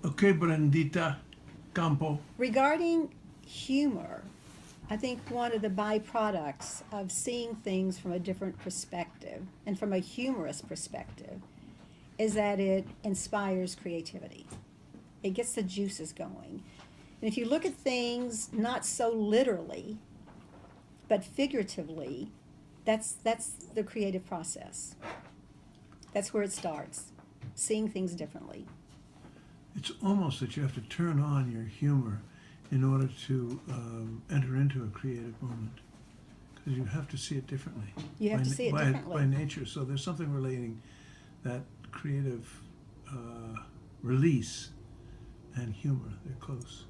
Okay, Brendita Campo. Regarding humor, I think one of the byproducts of seeing things from a different perspective and from a humorous perspective is that it inspires creativity. It gets the juices going. And if you look at things not so literally, but figuratively, that's the creative process. That's where it starts, seeing things differently. It's almost that you have to turn on your humor in order to enter into a creative moment. Because you have to see it differently. You have to see it differently. By nature. So there's something relating that creative release and humor. They're close.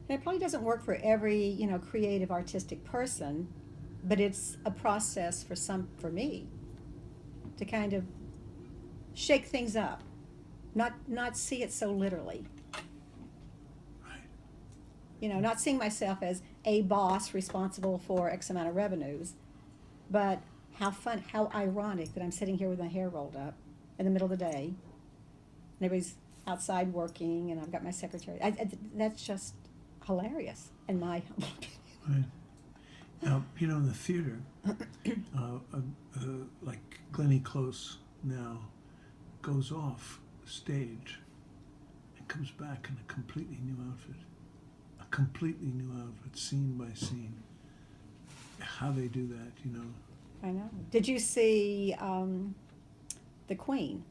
And it probably doesn't work for every, creative artistic person, but it's a process for me to kind of shake things up, not see it so literally. Right. Not seeing myself as a boss responsible for X amount of revenues, but how ironic that I'm sitting here with my hair rolled up in the middle of the day, and everybody's outside working, and I've got my secretary. That's just hilarious in my humble opinion. Right. Now, in the theater, like Glennie Close now goes off stage and comes back in a completely new outfit. A completely new outfit, scene by scene. How they do that, I know. Did you see The Queen?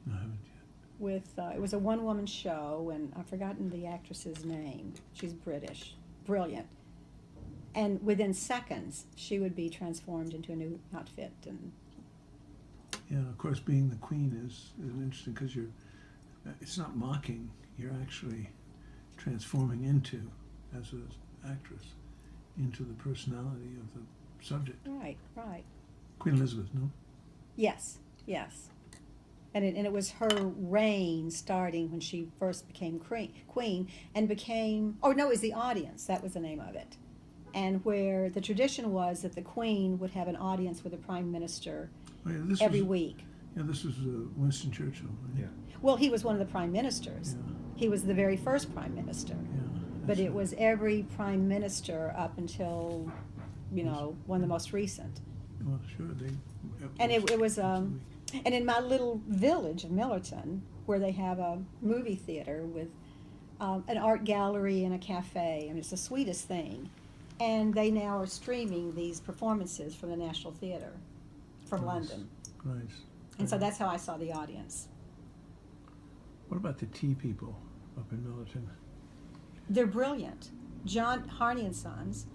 No, I haven't yet. It was a one-woman show, and I've forgotten the actress's name. She's British, brilliant. And within seconds, she would be transformed into a new outfit. And yeah, of course, being the Queen is interesting because it's not mocking. You're actually transforming into, as an actress, into the personality of the subject. Right. Queen Elizabeth, no? Yes. And it was her reign starting when she first became queen and became, it was the audience, that was the name of it. And where the tradition was that the Queen would have an audience with the Prime Minister every week. Yeah, this was Winston Churchill, right? Yeah. Well, he was one of the Prime Ministers. Yeah. He was the very first Prime Minister. Yeah, But it right. was every Prime Minister up until, one of the most recent. Well, sure, And it was, and in my little village of Millerton, where they have a movie theater with an art gallery and a cafe, it's the sweetest thing. And they now are streaming these performances from the National Theater from London. Nice. And so that's how I saw the audience. What about the tea people up in Millerton? They're brilliant. John Harney and Sons.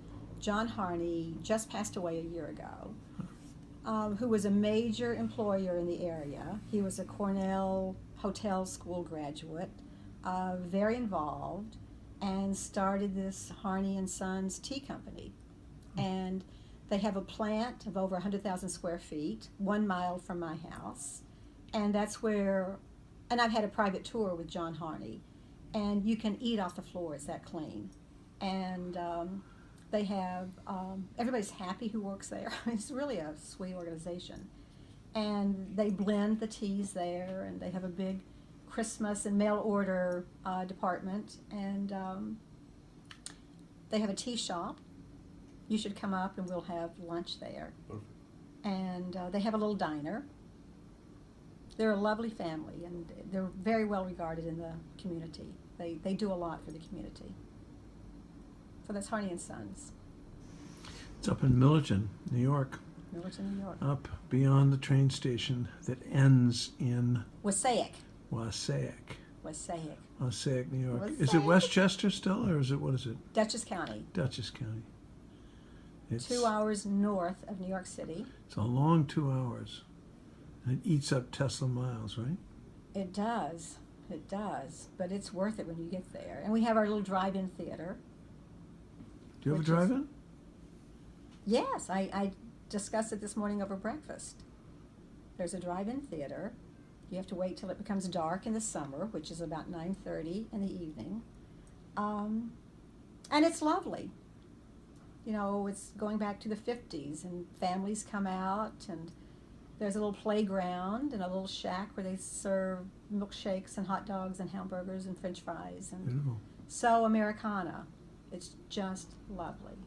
John Harney just passed away a year ago, who was a major employer in the area. He was a Cornell Hotel School graduate, very involved, and started this Harney and Sons Tea Company. And they have a plant of over 100,000 square feet, 1 mile from my house. And that's where, and I've had a private tour with John Harney, and you can eat off the floor, it's that clean. And they have, everybody's happy who works there. It's really a sweet organization. And they blend the teas there, and they have a big Christmas and mail order department, and they have a tea shop. You should come up and we'll have lunch there. Perfect. And they have a little diner. They're a lovely family, and they're very well regarded in the community. They do a lot for the community. So that's Harney and Sons. It's up in Millerton, New York. Millerton, New York. Up beyond the train station that ends in Wassaic, Wassaic, New York. Is it Wassaic. Westchester still, or what is it? Dutchess County. Dutchess County. It's 2 hours north of New York City. It's a long 2 hours. And it eats up Tesla miles, right? It does. But it's worth it when you get there. And we have our little drive-in theater. Do you have a Which is- drive-in? Yes, I discussed it this morning over breakfast. There's a drive-in theater. You have to wait till it becomes dark in the summer, which is about 9:30 in the evening. And it's lovely. It's going back to the 50s, and families come out, and There's a little playground and a little shack where they serve milkshakes and hot dogs and hamburgers and French fries, and Beautiful. so Americana. It's just lovely.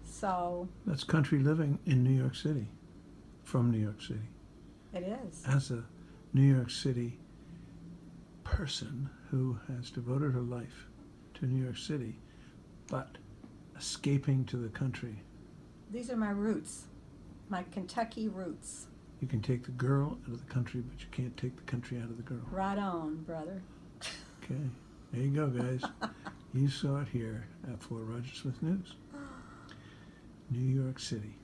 So That's country living in New York City, from New York City. it is. As a New York City person who has devoted her life to New York City, but escaping to the country, These are my roots, my Kentucky roots. you can take the girl out of the country, but you can't take the country out of the girl. Right on, brother. Okay, there you go, guys. You saw it here at Fort Roger Smith News. New York City.